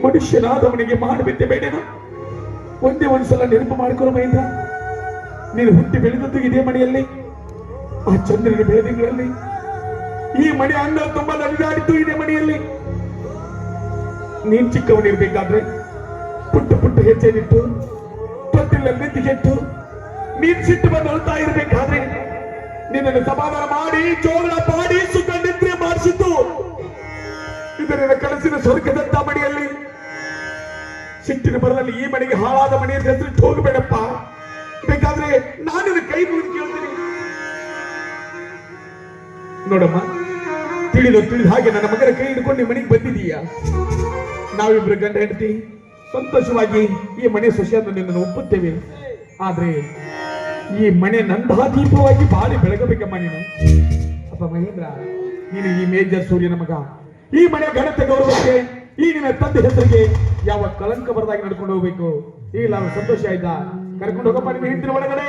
ಮನುಷ್ಯನಾದವನಿಗೆ ಮಾಡಬಿದ್ದೆ ಬೇಡೇನೋ? ಒಂದೇ ಒಂದ್ಸಲ ನೆನಪು ಮಾಡ್ಕೊಳ್ಳೋ ಮಹೇಂದ್ರ, ನೀನು ಹುಟ್ಟಿ ಬೆಳೆದದ್ದು ಇದೇ ಮನೆಯಲ್ಲಿ, ಆ ಚಂದ್ರನ ಬೆಳೆದಿಗಳಲ್ಲಿ. ಈ ಮನೆ ಅಂಗಳ ತುಂಬಾ ನಲಿದಾಡಿದ್ದು ಇದೇ ಮನೆಯಲ್ಲಿ. ನೀನ್ ಚಿಕ್ಕವನಿರ್ಬೇಕಾದ್ರೆ ಪುಟ್ಟ ಪುಟ್ಟ ಹೆಜ್ಜೆನಿಟ್ಟು ತೊಟ್ಟಿಲ್ಲ ನೆತ್ತಿಗೆಟ್ಟು ನೀನ್ ಸಿಟ್ಟು ಬಂದು ಅಳ್ತಾ ಇರ್ಬೇಕಾದ್ರೆ ನಿನ್ನನ್ನು ಸಮಾಧಾನ ಮಾಡಿ ಜೋಗಳ ಪಾಡಿ ಸುಖ ನಿದ್ರೆ ಮಾಡಿಸಿದ್ದು ಇದರ ಕನಸಿನ ಸ್ವರ್ಗದಂತ ಮನೆಯಲ್ಲಿ. ಸಿಟ್ಟಿನ ಬರದಲ್ಲಿ ಈ ಮನೆಗೆ ಹಾಳಾದ ಮನೆಯ ಹೆಸರಿಟ್ಟು ಹೋಗಬೇಡಪ್ಪ. ಬೇಕಾದ್ರೆ ನಾನಿನ ಕೈ ಮುಗಿದು ಕೇಳ್ತೀನಿ. ನೋಡಮ್ಮ, ತಿಳಿದ ಹಾಗೆ ನನ್ನ ಮಗನ ಕೈ ಹಿಡ್ಕೊಂಡು ಮನೆಗೆ ಬಂದಿದೀಯ. ನಾವಿಬ್ರು ಗಂಡ ಹೆಂಡತಿ ಸಂತೋಷವಾಗಿ ಈ ಮನೆ ಸೊಸೆಯನ್ನು ನಿನ್ನನ್ನು ಒಪ್ಪುತ್ತೇವೆ. ಆದ್ರೆ ಈ ಮನೆ ನಂದಾದೀಪವಾಗಿ ಬಾಳಿ ಬೆಳಗಬೇಕಮ್ಮ ನೀನು. ಅಪ್ಪ ಮಹೇಂದ್ರ, ನೀನು ಈ ಮೇಜರ್ ಸೂರ್ಯನ ಮಗ. ಈ ಮನೆ ಘನತೆ ಗೌರವಕ್ಕೆ, ಈ ನಿನ್ನ ತಂದೆ ಹೆಸರಿಗೆ ಯಾವ ಕಳಂಕ ಬರದಾಗಿ ನಡ್ಕೊಂಡು ಹೋಗ್ಬೇಕು. ಈಗ ನಾನು ಸಂತೋಷ ಆಯ್ತಾ? ಕರ್ಕೊಂಡು ಹೋಗಪ್ಪ ನಿಮ್ಮ ಹೆಂಡತಿನ ಒಳಗಡೆ.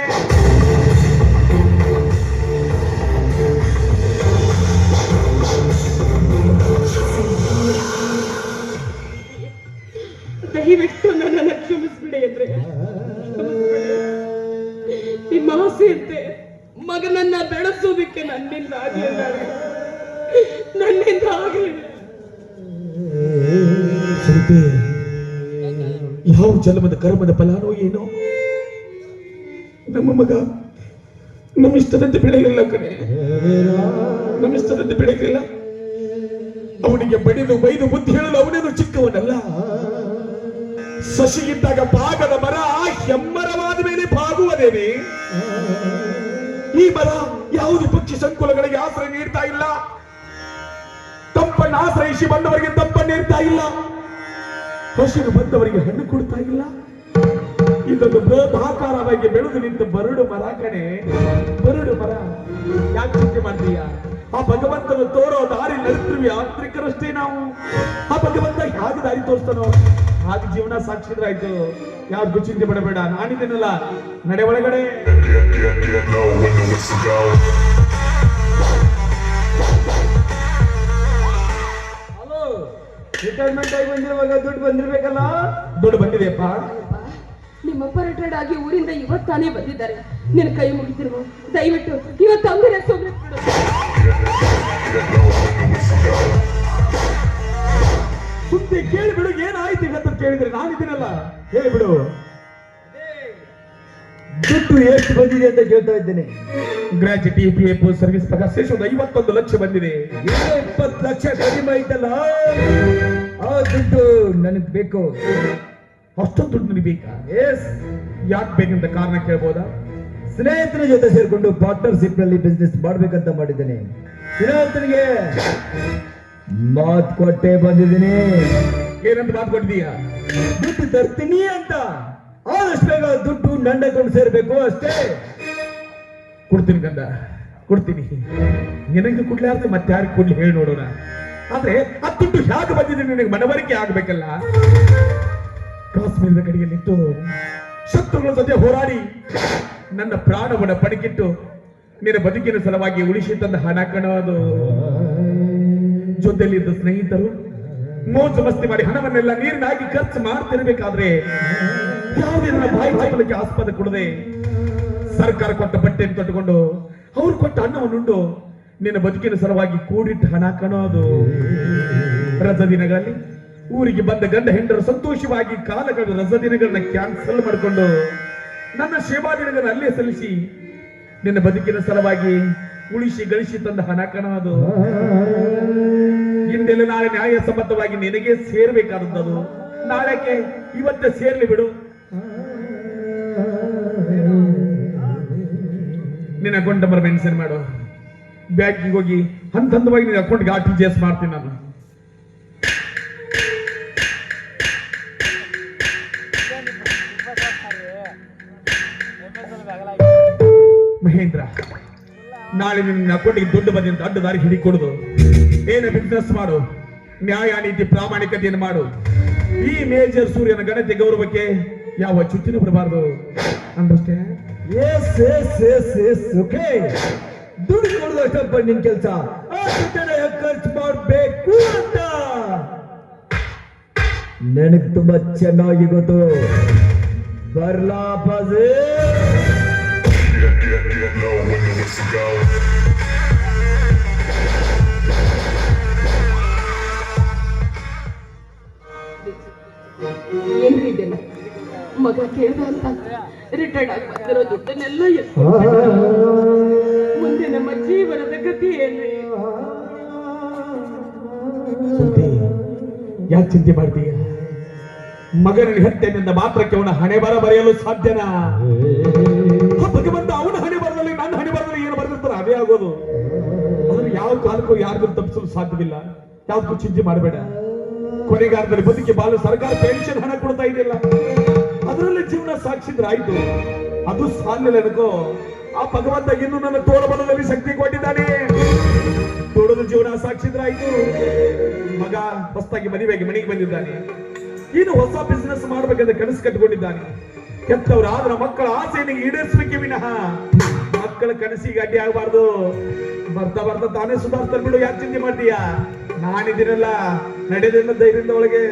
ದಯವಿಟ್ಟು ನನ್ನನ್ನು ಕ್ಷಮಿಸ್ಬಿಡಿ ಅಂದ್ರೆ ನಿಮ್ಮ ಆಸೆ ಅಂತೆ ಮಗನನ್ನ ಬೆಳೆಸೋದಕ್ಕೆ ನನ್ನಿಂದ ಆಗಲಿಲ್ಲ, ನನ್ನಿಂದ ಆಗಲಿಲ್ಲ.
ಯಾವ ಜನ್ಮದ ಕರ್ಮದ ಫಲಾನೋ ಏನೋ, ನಮ್ಮ ಮಗ ನಮ್ಮಿಷ್ಟದಂತೆ ಬೆಳೆಯಲಿಲ್ಲ ಕಣೆ, ನಮ್ಮಿಷ್ಟದಂತೆ ಬೆಳೆಯಲಿಲ್ಲ. ಅವನಿಗೆ ಬಡಿದು ಬೈದು ಬುದ್ಧಿ ಹೇಳಲು ಅವನೇನು ಚಿಕ್ಕವನಲ್ಲ. ಸಸಿಗಿದ್ದಾಗ ಭಾಗದ ಮರ ಹೆಮ್ಮರವಾದ ಮೇಲೆ ಭಾಗುವುದೇನೆ. ಈ ಮರ ಯಾವುದೇ ಪಕ್ಷಿ ಸಂಕುಲಗಳಿಗೆ ಆಶ್ರಯ ನೀಡ್ತಾ ಇಲ್ಲ, ತಂಪನ್ನು ಆಶ್ರಯಿಸಿ ಬಂದವರಿಗೆ ತಂಪನ್ನು ನೀಡ್ತಾ ಇಲ್ಲ, ಹಸಿರು ಬಂದವರಿಗೆ ಹಣ್ಣು ಕೊಡ್ತಾ ಇಲ್ಲ. ಇದೊಂದು ಬೃಹದಾಕಾರವಾಗಿ ಬೆಳೆದು ನಿಂತ ಬರಡು ಮರ ಕಣೆ, ಬರಡು ಮರ. ಯಾಕೆ ಚಿಂತೆ ಮಾಡ್ತೀಯ? ಆ ಭಗವಂತನ ತೋರೋ ದಾರಿ ನಡೆಸ್ತೀವಿ ಆಂತರಿಕರಷ್ಟೇ ನಾವು. ಆ ಭಗವಂತ ಯಾಕೆ ದಾರಿ ತೋರಿಸ್ತಾನೋ ಹಾಗೆ ಜೀವನ ಸಾಕ್ಷಿದ್ರಾಯ್ತು. ಯಾವ್ದು ಚಿಂತೆ ಪಡಬೇಡ, ನಾನಿದ್ದೇನಲ್ಲ, ನಡೆ ಒಳಗಡೆ.
ಹಲೋ, ರಿಟೈರ್ಮೆಂಟ್ ಆಗಿ ಬಂದಿರುವಾಗ ದುಡ್ಡು ಬಂದಿರ್ಬೇಕಲ್ಲ?
ದುಡ್ಡು ಬಂದಿದೆಯಪ್ಪ.
ನಿಮ್ಮಪ್ಪ ರಿಟೈರ್ಡ್ ಆಗಿ ಊರಿಂದ ಇವತ್ತಾನೇ ಬಂದಿದ್ದಾರೆ. ನಿನ್ನ ಕೈ ಮುಗಿತಿರುವ ದಯವಿಟ್ಟು ಇವತ್ತು ಅಂಗಡಿ ಬಿಡು.
ಸುದ್ದಿ ಕೇಳಿಬಿಡು, ಏನಾಯ್ತು ಅಂತ ಕೇಳಿದ್ರೆ ನಾನಿದ್ದೀನಲ್ಲ, ಹೇಳಿಬಿಡು.
ಎಷ್ಟು ಬಂದಿದೆ ಅಂತ ಕೇಳ್ತಾ ಇದ್ದೇನೆ.
ಗ್ರಾಚ್ಯುಟಿ, PF, ಸರ್ವಿಸ್ ಪಗಾರ ಸೇರಿಸಿ ಒಂದು 51 ಲಕ್ಷ ಬಂದಿದೆ.
20 ಲಕ್ಷ ಕಡಿಮೆ ಆಯ್ತಲ್ಲ, ಆ ದುಡ್ಡು ನನಗೆ ಬೇಕು.
ಅಷ್ಟೊಂದು ದುಡ್ಡು ನಿನಗೆ ಬೇಕಾ?
ಎಸ್.
ಯಾಕೆ ಬೇಕಂತ ಕಾರಣ ಕೇಳ್ಬೋದಾ?
ಸ್ನೇಹಿತರ ಜೊತೆ ಸೇರ್ಕೊಂಡು ಪಾರ್ಟ್ನರ್ಶಿಪ್ ನಲ್ಲಿ ಬಿಸ್ನೆಸ್ ಮಾಡ್ಬೇಕಂತ ಮಾಡಿದ್ದೇನೆ. ಸ್ನೇಹಿತನಿಗೆ ಮಾತು ಕೊಟ್ಟೆ ಬಂದಿದ್ದೀನಿ.
ಏನಂತ ಮಾತು ಕೊಟ್ಟಿದೀಯಾ?
ದುಡ್ಡು ತರ್ತೀನಿ ಅಂತ. ಆದಷ್ಟು ಬೇಗ ದುಡ್ಡು ನನ್ನ ಅಕೌಂಟ್ ಸೇರ್ಬೇಕು ಅಷ್ಟೇ.
ಕೊಡ್ತೀನಿ ಗಂಡ, ಕೊಡ್ತೀನಿ. ನಿನಗೆ ಕೊಡ್ಲಾರ್ದೆ ಮತ್ತೆ ಯಾರಿಗೆ ಕೊಡ್ಲಿ ಹೇಳಿ ನೋಡೋಣ. ಆದ್ರೆ ಆ ದುಡ್ಡು ಹೇಗೆ ಬಂದಿದೆ ನಿನಗೆ ಮನವರಿಕೆ ಆಗ್ಬೇಕಲ್ಲ. ಕಾಶ್ಮೀರದ ಕಡೆಯಲ್ಲಿಟ್ಟು ಶತ್ರುಗಳ ಜೊತೆ ಹೋರಾಡಿ ನನ್ನ ಪ್ರಾಣವನ್ನ ಪಡಕಿಟ್ಟು ನಿನ್ನ ಬದುಕಿನ ಸಲುವಾಗಿ ಉಳಿಸಿ ತಂದ ಹಣ ಕಣೋದು. ಜೊತೆಯಲ್ಲಿದ್ದ ಸ್ನೇಹಿತರು ಮೋಜು ಮಸ್ತಿ ಮಾಡಿ ಹಣವನ್ನೆಲ್ಲ ನೀರಿನಾಗಿ ಖರ್ಚು ಮಾಡ್ತಿರ್ಬೇಕಾದ್ರೆ ಯಾವುದೇ ನನ್ನ ಬಾಯಿ ಬಾಯಿಗೆ ಆಸ್ಪದ ಕೊಡದೆ ಸರ್ಕಾರ ಕೊಟ್ಟ ಬಟ್ಟೆಯನ್ನು ತೊಟ್ಟುಕೊಂಡು ಅವ್ರು ಕೊಟ್ಟ ಅನ್ನವನ್ನುಂಡು ನಿನ್ನ ಬದುಕಿನ ಸಲುವಾಗಿ ಕೂಡಿಟ್ಟ ಹಣ ಕಣೋದು. ರಜಾ ದಿನಗಳಲ್ಲಿ ಊರಿಗೆ ಬಂದ ಗಂಡ ಹೆಂಡರು ಸಂತೋಷವಾಗಿ ಕಾಲಗಳ ರಜಾ ದಿನಗಳನ್ನ ಕ್ಯಾನ್ಸಲ್ ಮಾಡಿಕೊಂಡು ನನ್ನ ಸೇವಾ ದಿನಗಳನ್ನ ಅಲ್ಲೇ ಸಲ್ಲಿಸಿ ನಿನ್ನ ಬದುಕಿನ ಸಲುವಾಗಿ ಉಳಿಸಿ ಗಳಿಸಿ ತಂದ ಹಣ ಕಣೋದು. ಹಿಂದೆಲ್ಲ ನಾಳೆ ನ್ಯಾಯ ಸಮ್ಮತವಾಗಿ ನಿನಗೆ ಸೇರ್ಬೇಕಾದದ್ದು. ನಾಳೆಗೆ ಇವತ್ತೇ ಸೇರ್ಲಿ ಬಿಡು. ನಿನ್ನ ಅಕೌಂಟ್ ನಂಬರ್ ಮೆನ್ಷನ್ ಮಾಡು. ಬ್ಯಾಂಕಿಗೆ ಹೋಗಿ ಹಂತ ಹಂತವಾಗಿ ನಿನ್ನ ಅಕೌಂಟ್ಗೆ RTGS ಮಾಡ್ತೀನಿ ನಾನು. ಮಹೇಂದ್ರ, ನಾಳೆ ನಿನ್ನ ಅಕೌಂಟ್ಗೆ ದುಡ್ಡು ಬಂದಿ ಅಂತ ಅಡ್ಡ ದಾರಿ ಹಿಡಿಕೊಡುದು. ಏನು ಬಿಸ್ನೆಸ್ ಮಾಡು, ನ್ಯಾಯ ನೀತಿ ಪ್ರಾಮಾಣಿಕತೆಯನ್ನು ಮಾಡು. ಈ ಮೇಜರ್ ಸೂರ್ಯನ ಘನತೆ ಗೌರವಕ್ಕೆ ಯಾವ ಚುಚ್ಚಿನ ಬರಬಾರದು. Understand?
Yes yes yes yes okay. ದುಡ್ಡು ಕೊಡೋದಷ್ಟಪ್ಪ ನಿನ್ ಕೆಲಸ. ಆ ದುಡ್ಡನ್ನ ಖರ್ಚು ಮಾಡಬೇಕು ಅಂತ ನನಗೆ ತುಂಬಾ ಚೆನ್ನಾಗಿ ಗೊತ್ತು. ಬರ್ಲಾ ಬಾಜೆ.
ಏನ್ರಿ ಇದೆಲ್ಲ? ಮಗ ಕೇಳ್ದ ಅಂತ ರಿಟೈರ್ಡ್ ಆಗಿ ಬಂದಿರೋ ದುಡ್ಡನ್ನೆಲ್ಲ ಮುಂದೆ ನಮ್ಮ ಜೀವನದ ಗತಿ ಏನ್ರಿ?
ಸುದ್ದಿ ಯಾಕೆ ಚಿಂತೆ ಮಾಡ್ತೀಯ? ಮಗನ ಹತ್ಯೆಯಿಂದ ಮಾತ್ರಕ್ಕೆ ಅವನ ಹಣೆ ಬರ ಬರೆಯಲು ಸಾಧ್ಯನಾ? ಭಗವಂತ ಅವನ ಹಣೆ ಬರದಲ್ಲಿ ನನ್ನ ಹಣೆ ಬರದಲ್ಲಿ ಏನು ಬರೆದಿರ್ತಾರೆ ಅದೇ ಆಗೋದು. ಅದನ್ನು ಯಾವ ಕಾಲಕ್ಕೂ ಯಾರಿಗೂ ತಪ್ಪಿಸಲು ಸಾಧ್ಯವಿಲ್ಲ. ಯಾವ್ದಕ್ಕೂ ಚಿಂತೆ ಮಾಡಬೇಡ. ಕೊನೆಗಾರದಲ್ಲಿ ಬದುಕಿ ಬಾಲು ಸರ್ಕಾರ ಪೆನ್ಷನ್ ಹಣ ಕೊಡ್ತಾ ಇದೆಯಲ್ಲ, ಅದರಲ್ಲಿ ಜೀವನ ಸಾಕ್ಷಿದ್ರಾಯ್ತು. ಅದು ಸಾಲಿಲ್ಲ ಅನ್ಕೋ. ಆ ಭಗವಂತ ಇನ್ನು ನನ್ನ ತೋಳಬಲದಲ್ಲಿ ಶಕ್ತಿ ಕೊಟ್ಟಿದ್ದಾನೆ. ತೋಳದ ಜೀವನ ಸಾಕ್ಷಿದ್ರಾಯ್ತು. ಮಗ ಹೊಸದಾಗಿ ಮದುವೆಗೆ ಮನೆಗೆ ಬಂದಿದ್ದಾನೆ. ಇನ್ನು ಹೊಸ ಬಿಸ್ನೆಸ್ ಮಾಡ್ಬೇಕಂತ ಕನಸು ಕಟ್ಟಿಕೊಂಡಿದ್ದಾನೆ. ಕೆಟ್ಟವರಾದ್ರ ಮಕ್ಕಳ ಆಸೆಯನ್ನು ಈಡೇರಿಸಲಿಕ್ಕೆ ವಿನಃ ಮಕ್ಕಳ ಕನಸಿಗೆ ಅಡ್ಡಿ ಆಗಬಾರ್ದು. ಬರ್ತಾ ಬರ್ತಾ ತಾನೇ ಸುಧಾರಿಸ್ತಾರೆ ಬಿಡು. ಯಾಕೆ ಚಿಂತೆ ಮಾಡ್ತೀಯಾ? ನಾನಿದ್ದೀನಲ್ಲ, ನಡೆದಿಲ್ಲ ಧೈರ್ಯದ ಒಳಗೆ.